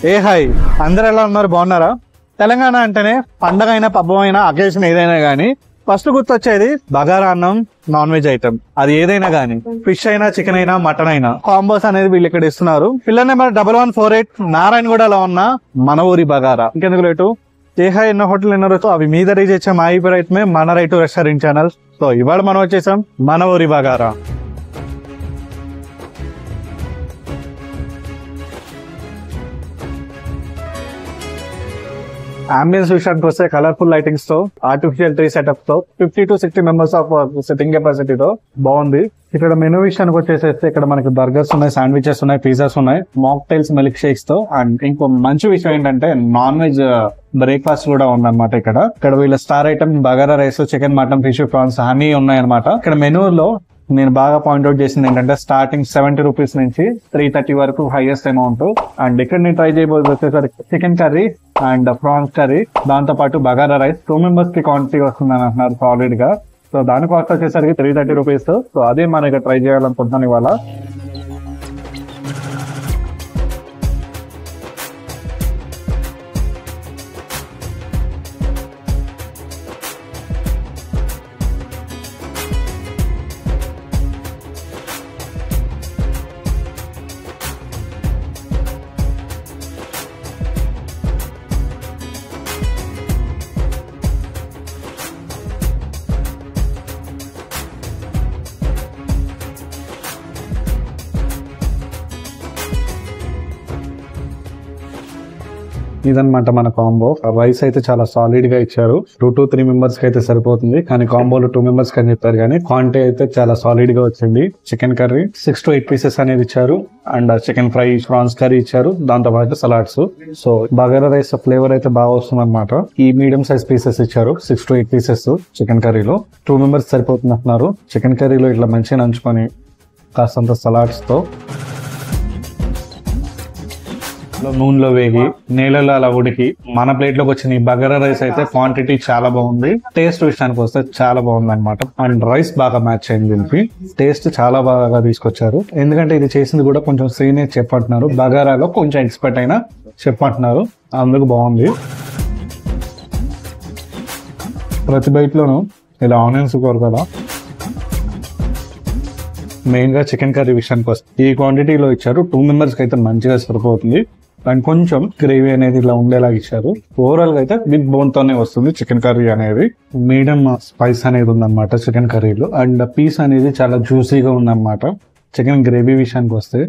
ఏ hi, అందరు ఎలా ఉన్నారు? బాగున్నారా? తెలంగాణ అంటేనే పండగ అయినా పబ్బం అయినా అకేషన్ ఏదైనా గానీ ఫస్ట్ గుర్తొచ్చేది బగారా అన్నం, నాన్ వెజ్ ఐటమ్. అది ఏదైనా గానీ ఫిష్ అయినా, చికెన్ అయినా, మటన్ అయినా కాంబోస్ అనేది వీళ్ళు ఇక్కడ ఇస్తున్నారు. పిల్లర్ నెంబర్ 1148 నారాయణగూడలో ఉన్న మన ఊరి బగారా. ఇంకెందుకు లేటు, ఏ హాయ్ ఎన్నో హోటల్ ఎన్నో రోజు అవి మీద రీచ్ వచ్చే మా ఈ ప్రయత్నమే మన రైతు రెస్టారెంట్ ఛానల్. సో ఇవాళ మనం వచ్చేసాం మన ఊరి బగారా. అంబియన్స్ విషయానికి వస్తే కలర్ఫుల్ లైటింగ్స్ తో, ఆర్టిఫిషియల్ ట్రీ సెటప్ తో 50 to 60 మెంబర్స్ ఆఫ్ సిట్టింగ్ కెపాసిటీతో బాగుంది. ఇక్కడ మెనూ విషయానికి వచ్చేసేస్తే ఇక్కడ మనకి బర్గర్స్ ఉన్నాయి, శాండ్విచెస్ ఉన్నాయి, పిజ్జాస్ ఉన్నాయి, మాక్టైల్స్, మిల్క్ షేక్స్ తో. అండ్ ఇంకో మంచి విషయం ఏంటంటే నాన్ వెజ్ బ్రేక్ఫాస్ట్ కూడా ఉందన్నమాట. ఇక్కడ వీళ్ళ star item bagara rice, chicken, mutton, fish, prawns అన్ని ఉన్నాయన్నమాట. ఇక్కడ మెనూలో నేను బాగా పాయింట్అవుట్ చేసింది ఏంటంటే స్టార్టింగ్ 70 రూపీస్ నుంచి 330 వరకు హైయెస్ట్ అమౌంట్. అండ్ ఇక్కడ నేను ట్రై చేయబోయేది వచ్చేసరికి chicken curry and prawns curry, దాంతో పాటు బగారా రైస్. 2 మెంబర్స్ కి క్వాంటిటీ వస్తుందని అంటున్నారు సాలిడ్ గా. సో దాని కాస్ట్ వచ్చేసరికి 330 రూపీస్. సో అదే మనం ఇక్కడ ట్రై చేయాలనుకుంటున్నాను ఇవాళ. ఇదన్నమాట మన కాంబో. రైస్ అయితే చాలా సాలిడ్ గా ఇచ్చారు. 2 to 3 మెంబర్స్ కి అయితే సరిపోతుంది, కానీ కాంబోలో 2 మెంబర్స్ కి అని చెప్పారు. కానీ క్వాంటిటీ అయితే చాలా సాలిడ్ గా వచ్చింది. చికెన్ కర్రీ 6 to 8 పీసెస్ అనేది ఇచ్చారు. And chicken fry, prawns curry ఇచ్చారు, దాంతో పాటు salads. So bagara rice flavour అయితే బాగా వస్తుంది అనమాట. ఈ మీడియం సైజ్ పీసెస్ ఇచ్చారు, 6 to 8 పీసెస్ చికెన్ కర్రీలో. 2 మెంబర్స్ సరిపోతుంది అంటున్నారు. చికెన్ కర్రీలో ఇట్లా మంచిగా నంచుకొని కాస్తంత సలాడ్స్ తో నూనెలో వేగి నీళ్ళలో అలా ఉడికి మన ప్లేట్ లోకి వచ్చిన ఈ బగారా రైస్ అయితే క్వాంటిటీ చాలా బాగుంది. టేస్ట్ విషయానికి వస్తే చాలా బాగుంది అనమాట. అండ్ రైస్ బాగా మ్యాచ్ అయింది దీనికి. టేస్ట్ చాలా బాగా తీసుకొచ్చారు. ఎందుకంటే ఇది చేసింది కూడా కొంచెం సీనియర్ చెఫ్ అంటున్నారు, బగారాలో కొంచెం ఎక్స్పర్ట్ అయినా చెఫ్ అంటున్నారు, అందుకు బాగుంది. ప్రతి బైట్ లోను ఇలా ఆనియన్స్ కొరకదా. మెయిన్ గా చికెన్ కర్రీ విషయానికి వస్తే ఈ క్వాంటిటీలో ఇచ్చారు. 2 మెంబర్స్ కి అయితే మంచిగా సరిపోతుంది. అండ్ కొంచెం గ్రేవీ అనేది ఇలా ఉండేలాగా ఇచ్చారు. ఓవరాల్ గా అయితే విత్ బోన్ తోనే వస్తుంది చికెన్ కర్రీ అనేది. మీడియం స్పైస్ అనేది ఉందన్నమాట చికెన్ కర్రీలో. అండ్ పీస్ అనేది చాలా జ్యూసీగా ఉందన్నమాట. చికెన్ గ్రేవీ విషయానికి వస్తే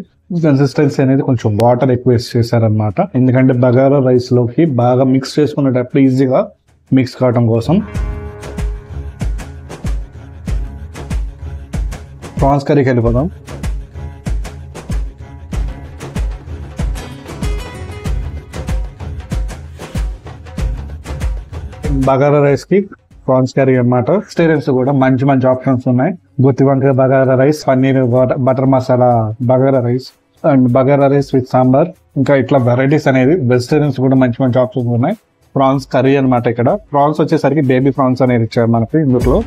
కన్సిస్టెన్సీ అనేది కొంచెం వాటర్ ఎక్కువ వేస్ట్ చేశారనమాట. ఎందుకంటే బగారా రైస్ లోకి బాగా మిక్స్ చేసుకునేటప్పుడు ఈజీగా మిక్స్ కావడం కోసం. ప్రాన్స్ కర్రీకి వెళ్ళిపోదాం. బగారా రైస్ కి ప్రాన్స్ కర్రీ అన్నమాట. వెజిటేరియన్స్ కూడా మంచి మంచి ఆప్షన్స్ ఉన్నాయి. గుత్తి వంకాయ bagara rice, paneer butter masala bagara rice, and bagara rice with sambar. ఇంకా ఇట్లా వెరైటీస్ అనేది వెజిటేరియన్స్ కూడా మంచి మంచి ఆప్షన్స్ ఉన్నాయి. ప్రాన్స్ కర్రీ అనమాట. ఇక్కడ ప్రాన్స్ వచ్చేసరికి బేబీ ప్రాన్స్ అనేది ఇచ్చారు మనకి. ఇందులో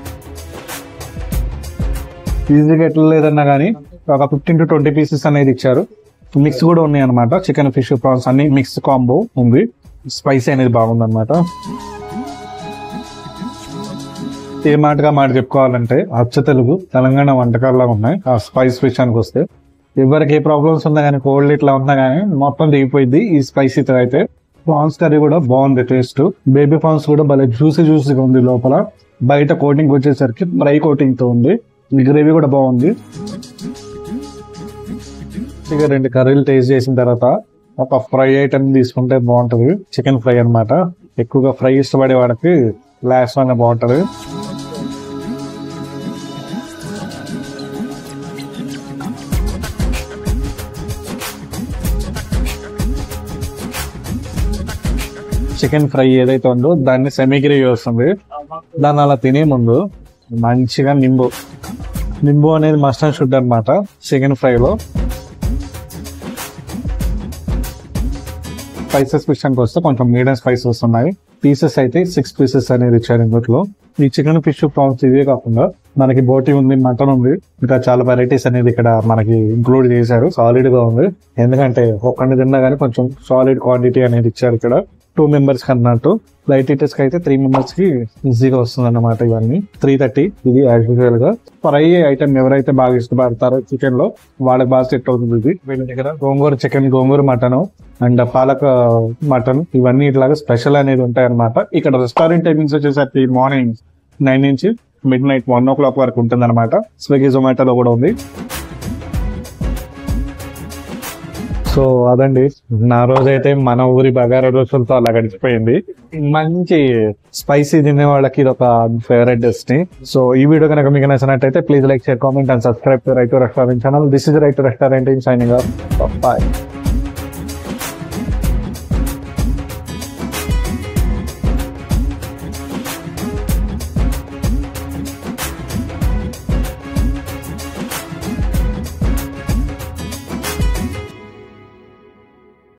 ఈజీగా ఎట్లా లేదన్నా కానీ ఒక 15 to 20 పీసెస్ అనేది ఇచ్చారు. మిక్స్ కూడా ఉన్నాయి అనమాట. చికెన్, ఫిష్, ప్రాన్స్ అన్ని మిక్స్ కాంబో ఉంది. స్పైసీ అనేది బాగుంది అనమాట. ఏ మాటగా మాట చెప్పుకోవాలంటే అచ్చ తెలుగు తెలంగాణ వంటకాల్లో ఉన్నాయి. ఆ స్పైస్ విషయానికి వస్తే ఎవరికి ఏ ప్రాబ్లమ్స్ ఉన్నా కానీ, కోల్డ్ ఇట్లా ఉన్నా కానీ మొత్తం దిగిపోయింది ఈ స్పైసీతో అయితే. ప్రాన్స్ కర్రీ కూడా బాగుంది టేస్ట్. బేబీ ప్రాన్స్ కూడా భలే జ్యూసీగా ఉంది లోపల. బయట కోటింగ్ వచ్చేసరికి డ్రై కోటింగ్ తో ఉంది. గ్రేవీ కూడా బాగుంది. ఇక 2 కర్రీలు టేస్ట్ చేసిన తర్వాత ఒక ఫ్రై ఐటమ్ తీసుకుంటే బాగుంటది. చికెన్ ఫ్రై అనమాట. ఎక్కువగా ఫ్రై ఇష్టపడే వాడికి లాస్ట్ వన్ బాగుంటది. చికెన్ ఫ్రై ఏదైతే ఉందో దాన్ని సెమీ గ్రేవీ వస్తుంది. దాన్ని అలా తినే ముందు మంచిగా నింబు అనేది మస్ట్ అండ్ షుడ్ అనమాట చికెన్ ఫ్రైలో. స్పైసెస్ విషయానికి వస్తే కొంచెం మీడియం స్పైసెస్ ఉన్నాయి. పీసెస్ అయితే 6 పీసెస్ అనేది ఇచ్చారు ఇందులో. ఈ చికెన్, ఫిష్, ప్రాన్స్ ఇవే కాకుండా మనకి బోటి ఉంది, మటన్ ఉంది, ఇంకా చాలా వెరైటీస్ అనేది ఇక్కడ మనకి ఇంక్లూడ్ చేశారు. సాలిడ్ గా ఉంది, ఎందుకంటే ఒక్కడిని తిన్నా గానీ కొంచెం సాలిడ్ క్వాంటిటీ అనేది ఇచ్చారు ఇక్కడ 2 members కి అన్నట్టు. లైట్ ఈటర్స్ కి అయితే 3 members కి ఈజీగా వస్తుంది అన్నమాట. ఇవన్నీ 330. ఇది యాజ్ యూజువల్ గా ఫ్రై ఐటమ్ ఎవరైతే బాగా ఇష్టపడతారో చికెన్ లో వాళ్ళకి బాగా సెట్ అవుతుంది. ఇది వీళ్ళ దగ్గర గోంగూర చికెన్, గోంగూర మటన్ అండ్ పాలక మటన్ ఇవన్నీ ఇట్లాగా స్పెషల్ అనేది ఉంటాయి అనమాట. ఇక్కడ రెస్టారెంట్ టైమింగ్స్ వచ్చేసరికి మార్నింగ్ 9 నుంచి midnight 1 o'clock వరకు ఉంటుంది అనమాట. స్విగ్గీ జొమాటోలో కూడా ఉంది. సో అదండి నా రోజైతే మన ఊరి బగారా రుచులతో అలా గడిచిపోయింది. మంచి స్పైసీ తినే వాళ్ళకి ఇది ఒక ఫేవరెట్ డెస్టినీ. సో ఈ వీడియో కనుక మీకు నచ్చినట్టయితే please like, share, comment and subscribe to right to restaurant channel. This is right to restaurant signing off. By.